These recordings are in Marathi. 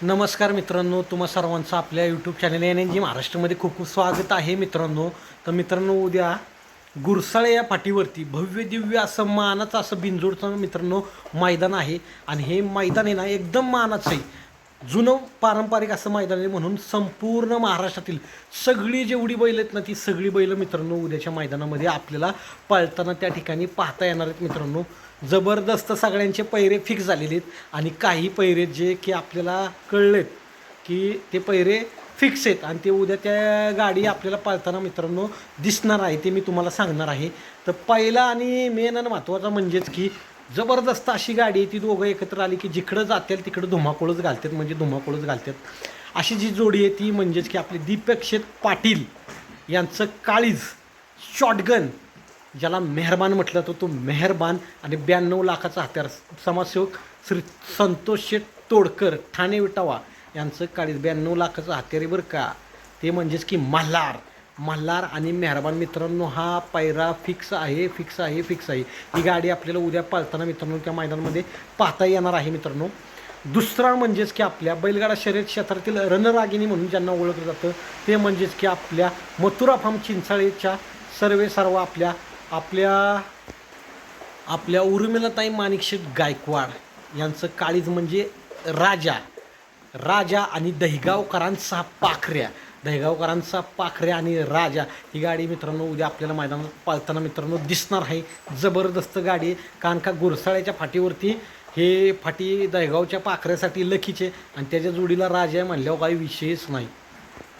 नमस्कार मित्रांनो, तुम्हा सर्वांचं आपल्या यूट्यूब चॅनल NNG महाराष्ट्रामध्ये खूप खूप स्वागत आहे मित्रांनो. तर मित्रांनो, उद्या गुरसाळे या फाटीवरती भव्य दिव्य असं मानाचं असं बिनजोडचं मित्रांनो मैदान आहे. आणि हे मैदान आहे ना एकदम मानाचं आहे, जुनं पारंपरिक असं मैदान आहे. म्हणून संपूर्ण महाराष्ट्रातील सगळी जेवढी बैल आहेत ना, ती सगळी बैल मित्रांनो उद्याच्या मैदानामध्ये आपल्याला पळताना त्या ठिकाणी पाहता येणार आहेत मित्रांनो. जबरदस्त सगळ्यांचे पैरे फिक्स झालेले आहेत आणि काही पैरे जे की आपल्याला कळलेत की ते पैरे फिक्स आहेत आणि ते उद्या त्या गाडी आपल्याला पळताना मित्रांनो दिसणार आहे, ते मी तुम्हाला सांगणार आहे. तर पहिला आणि मेन आणि महत्त्वाचा म्हणजेच की जबरदस्त अशी गाडी आहे, ती दोघं एकत्र आली की जिकडं जातील तिकडं धुमाकूळच घालतात, म्हणजे धुमाकूळच घालतात. अशी जी जोडी आहे ती म्हणजेच की आपले दीपक पाटील यांचं काळीज शॉटगन, ज्याला मेहरबान म्हटलं तर तो मेहरबान, आणि 92 लाखाचा हत्यार समाजसेवक श्री संतोष शेठ तोडकर ठाणे विटावा यांचं काळीज 92 लाखाचं हत्यार आहे बरं का. ते म्हणजेच की मल्हार आणि मेहरबान मित्रांनो, हा पायरा फिक्स आहे, फिक्स आहे, फिक्स आहे. ही गाडी आपल्याला उद्या पाळताना मित्रांनो त्या मैदानामध्ये पाहता येणार आहे मित्रांनो. दुसरा म्हणजेच की आपल्या बैलगाडा शर्यत क्षेत्रातील रणरागिणी म्हणून ज्यांना ओळखलं जातं ते म्हणजेच की आपल्या मथुरा फार्म चिंचाळेच्या सर्व आपल्या आपल्या आपल्या उर्मिलाताई माणिकशेठ गायकवाड यांचं काळीज म्हणजे राजा आणि दहिगावकरांचा पाखऱ्या आणि राजा. ही गाडी मित्रांनो उद्या आपल्याला मैदानात पाळताना मित्रांनो दिसणार आहे. जबरदस्त गाडी आहे, कारण का गुरसाळ्याच्या फाटीवरती हे फाटी दहिगावच्या पाखऱ्यासाठी लखीचे आणि त्याच्या जोडीला राजा आहे म्हणल्यावर काही विषयच नाही.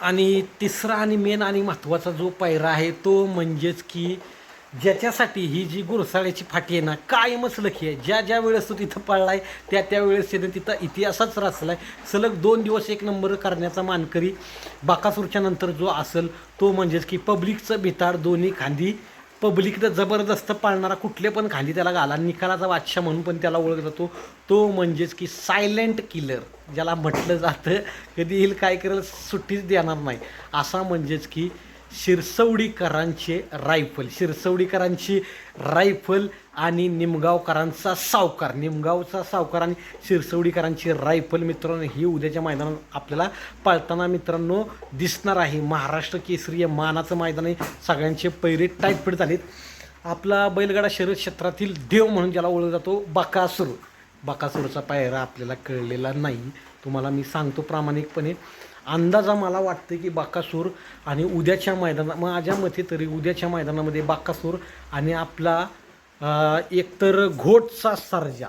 आणि तिसरा आणि मेन आणि महत्त्वाचा जो पायरा आहे तो म्हणजेच की ज्याच्यासाठी ही जी गुरसाळ्याची फाटी आहे ना कायमच लकी आहे. ज्या वेळेस तो तिथं पळला आहे त्या वेळेस त्यानं तिथं इतिहासच रचला आहे. सलग 2 दिवस 1 नंबर करण्याचा मानकरी बाकासूरच्या नंतर जो असेल तो म्हणजेच की पब्लिकचं भिताड दोन्ही खांदी, पब्लिकनं जबरदस्त पाळणारा, कुठले पण खांदी त्याला घाला, निकालाचा बादशाह म्हणून पण त्याला ओळखला जातो. तो म्हणजेच की सायलेंट किलर ज्याला म्हटलं जातं, कधी येईल काय करेल सुट्टीच देणार नाही असा म्हणजेच की शिरसवडीकरांची रायफल आणि निमगावचा सावकार आणि शिरसवडीकरांची रायफल मित्रांनो ही उद्याच्या मैदानात आपल्याला पळताना मित्रांनो दिसणार आहे. महाराष्ट्र केसरी मानाचं मैदान आहे, सगळ्यांचे पैरे टाईटफिट झालेत. आपला बैलगाडा शर्यत क्षेत्रातील देव म्हणून ज्याला ओळखला जातो बकासूरचा पायरा आपल्याला कळलेला नाही. तुम्हाला मी सांगतो प्रामाणिकपणे, अंदाजा मला वाटतं की बाकासूर आणि उद्याच्या मैदानात, माझ्या मते तरी उद्याच्या मैदानामध्ये बाकासूर आणि आपला एकतर घोटचा सर्जा,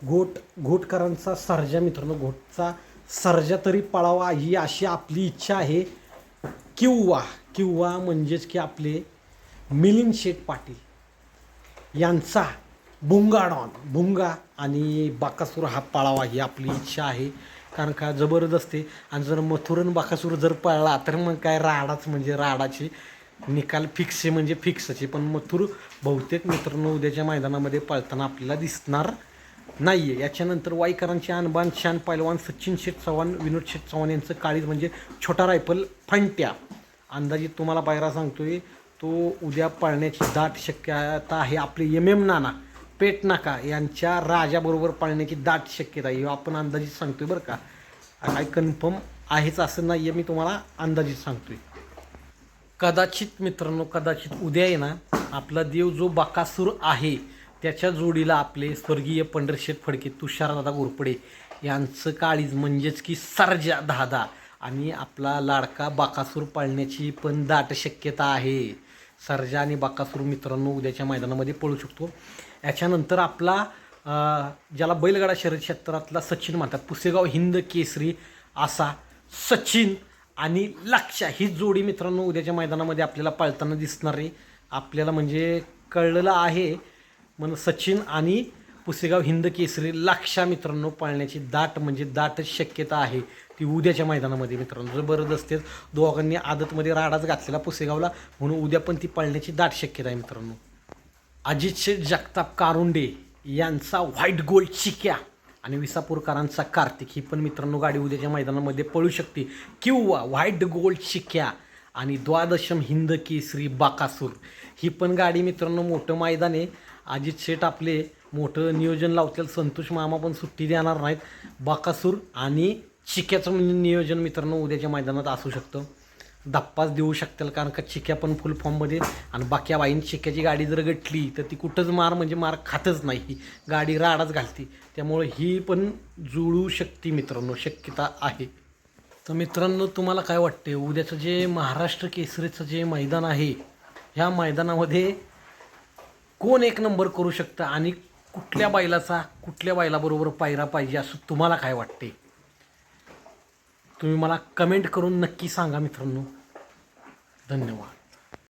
घोटकरांचा सर्जा मित्रांनो, घोटचा सर्जा तरी पळावा ही अशी आपली इच्छा आहे. किंवा म्हणजेच की आपले मिलिंद शेठ पाटील यांचा भुंगा आणि बाकासूर हा पळावा ही आपली इच्छा आहे. कारण का जबरदस्त आहे. आणि जर मथुरन बाकासूर जर पळला तर मग काय राडाच, म्हणजे राडाचे निकाल फिक्स आहे, म्हणजे फिक्सचे. पण मथुर बहुतेक मित्रांनो उद्याच्या मैदानामध्ये पळताना आपल्याला दिसणार नाही आहे. याच्यानंतर वाईकरांचे आणबान शान पैलवान सचिन शेठ चव्हाण, विनोद शेठ चव्हाण यांचं काळीज म्हणजे छोटा रायफल फंट्या. अंदाजित तुम्हाला पायरा सांगतोय, तो उद्या पळण्याची दाट शक्यता आहे. आपले MM नाना पेट नाका यांच्या राजाबरोबर पळण्याची दाट शक्यता आहे. आपण अंदाजित सांगतोय बरं का, काय कन्फर्म आहेच असं नाही आहे, मी तुम्हाला अंदाजित सांगतोय. कदाचित मित्रांनो, उद्या आहे ना आपला देव जो बाकासूर आहे त्याच्या जोडीला आपले स्वर्गीय पंढरशेठ फडके, तुषारदादा घोरपडे यांचं काळीज म्हणजेच की सर्जा दादा आणि आपला लाडका बाकासूर पळण्याची पण दाट शक्यता आहे. सर्जा आणि बाकासूर मित्रांनो उद्याच्या मैदानामध्ये पळू शकतो. याच्यानंतर आपला ज्याला बैलगाडा शर्यत क्षेत्रातला सचिन म्हणतात, पुसेगाव हिंद केसरी असा सचिन आणि लक्ष्या ही जोडी मित्रांनो उद्याच्या मैदानामध्ये आपल्याला पळताना दिसणार आहे. आपल्याला म्हणजे कळलेलं आहे म्हणून सचिन आणि पुसेगाव हिंद केसरी लक्ष्या मित्रांनो पळण्याची दाट शक्यता आहे ती उद्याच्या मैदानामध्ये मित्रांनो. जबरदस्त दोघांनी आदतमध्ये राडाच घातलेला पुसेगावला, म्हणून उद्या पण ती पळण्याची दाट शक्यता आहे मित्रांनो. अजित शेठ जगताप कारुंडे यांचा व्हाईट गोल्ड चिक्या आणि विसापूरकरांचा कार्तिक ही पण मित्रांनो गाडी उद्याच्या मैदानामध्ये पळू शकते. किंवा व्हाईट गोल्ड चिक्या आणि द्वादशम हिंद केसरी बाकासूर ही पण गाडी मित्रांनो मोठं मैदान आहे. अजित शेठ आपले मोठं नियोजन लावतील, संतोष मामा पण सुट्टी देणार नाहीत. बाकासूर आणि चिक्याचं नियोजन मित्रांनो उद्याच्या मैदानात असू शकतं. धप्पाच देऊ शकतील कारण का चिक्या पण फुल फॉर्ममध्ये आणि बाकी बाईन चिक्याची गाडी जर गटली तर ती कुठंच म्हणजे मार खातच नाही, गाडी राडाच घालती. त्यामुळे ही पण जुळू शकते मित्रांनो, शक्यता आहे. तर मित्रांनो तुम्हाला काय वाटते उद्याचं जे महाराष्ट्र केसरीचं जे मैदान आहे ह्या मैदानामध्ये कोण एक नंबर करू शकतं आणि कुठल्या बैलाबरोबर पायरा पाहिजे असं तुम्हाला काय वाटते? तुम्ही मला कमेंट करून नक्की सांगा मित्रांनो. धन्यवाद.